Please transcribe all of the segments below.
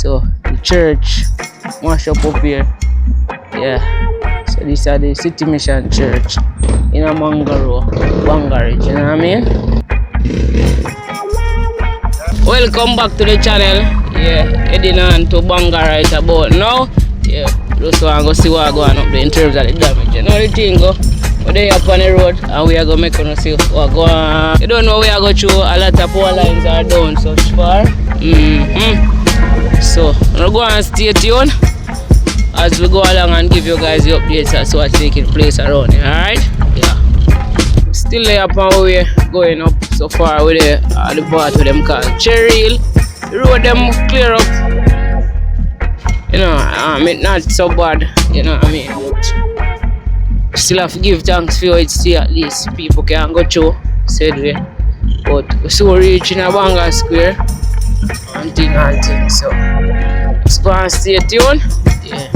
So the church mash up here. Yeah. So these are the City Mission Church in a Mangaro, Bangarage, you know what I mean? Welcome back to the channel. Yeah, heading on to Bangarage about now. Yeah, just want to go see what going up there in terms of the damage. You know the thing go? We're there up on the road and we are going to make us see what go on. You don't know we are going through, a lot of power lines are down so far. So, we're going to stay tuned as we go along and give you guys the updates as to what's taking place around here, alright? Yeah. Still there up on way going up so far with the part with them called Cherry Hill. The road them clear up. You know, it's not so bad, you know what I mean? But still have to give thanks for it, see at least people can go through, said we. But we still reaching a Banga Square and thing, so just go and stay tuned. Yeah.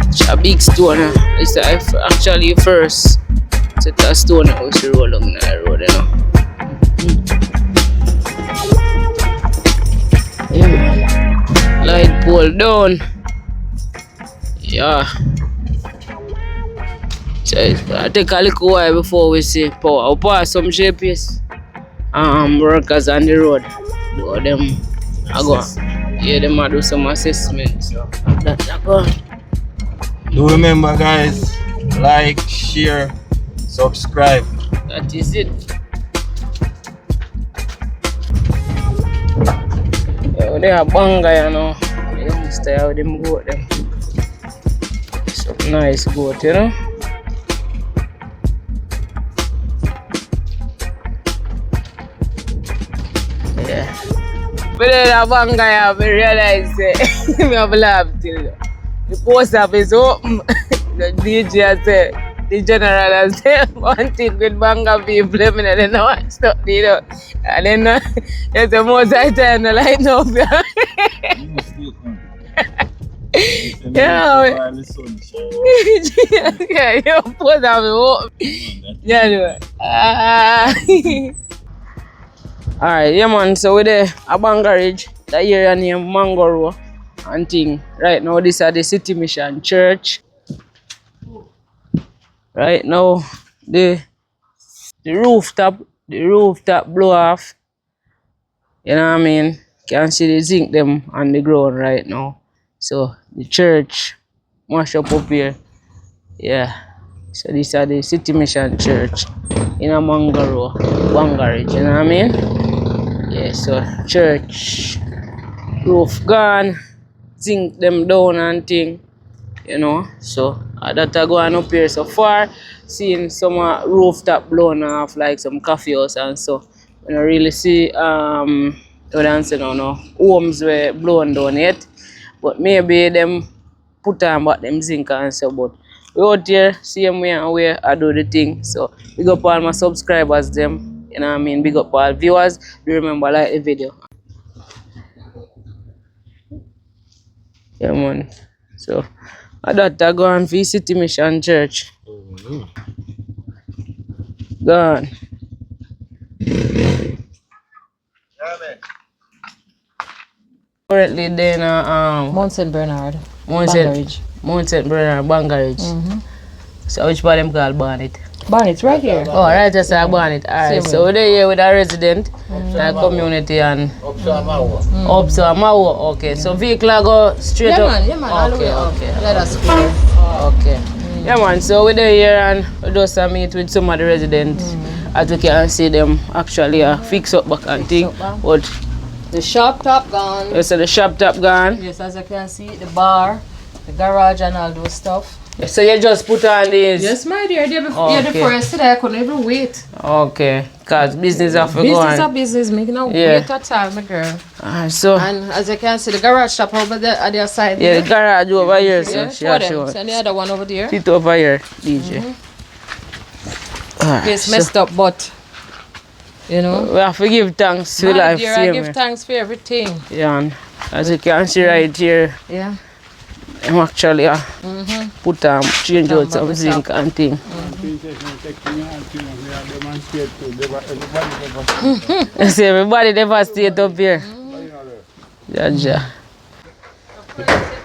It's a big stone, it's actually first set of stone that we should roll along the road, you know. Yeah. Light pole down. Yeah. So I take a little while before we see power. We'll pass some GPS workers on the road. Do them them do some assessment. So that's go. Do remember guys, like, share, subscribe. That is it. Yeah, they are Banga, you know. They don't stay out them goat them. Some nice goat, you know. Yeah. But then a Banga, I realize me have laughed till the post office open. The DJ said, the general has said one thing with Banga people, and then no one stop, you know. And then there's the most I turn the light off. Yeah, you post office open. Yeah, alright, yeah man, so we're there at Bangarage, that area named Mangoro and thing. Right now this is the City Mission Church. Right now the rooftop blow off. You know what I mean? Can see the zinc them on the ground right now. So the church mash up here. Yeah. So this is the City Mission Church in a Mangaro, Bangarage, you know what I mean? Yeah, so church roof gone, zinc them down and thing, you know. So that are going up here so far, seeing some rooftop blown off like some coffee house and so. We don't really see what I'm saying no homes were blown down yet, but maybe them put on back them zinc and so. But we out here same way and where I do the thing. So big up all my subscribers them. You know what I mean? Big up all viewers. Do remember like the video. Yeah man. So I that go on for City Mission Church. Gone. Currently then Mount St. Bernard. Mount St. Bernard Bangarage. So which part them called Barnet? Barnet's right here. Oh, right, just like Barnet. Alright, so we're here with a resident, like community and up to Amawo. Okay, so vehicle go straight up. Yeah man, all the way up. Okay. Let us go. Okay. Yeah man, so we're here and we just meet with some of the residents. As we can see them actually fix up back and thing. But the shop top gone. you see the shop top gone. Yes, as you can see, the bar, the garage and all those stuff. So you just put on these? Yes, my dear. The first today I couldn't even wait. Okay, because business have to go on. Business are business, making no wait at all, my girl. So and as you can see, the garage shop over there at their side. Yeah, there. the garage over here, so yeah, sure. And the other one over there. Sit over here, DJ. It's messed up, but you know. We have to give thanks to life. Dear, I give thanks for everything. Yeah, and as you can see right here. Yeah. I'm actually put change out some zinc and thing. See, everybody never stayed up here. Yeah. Crazy.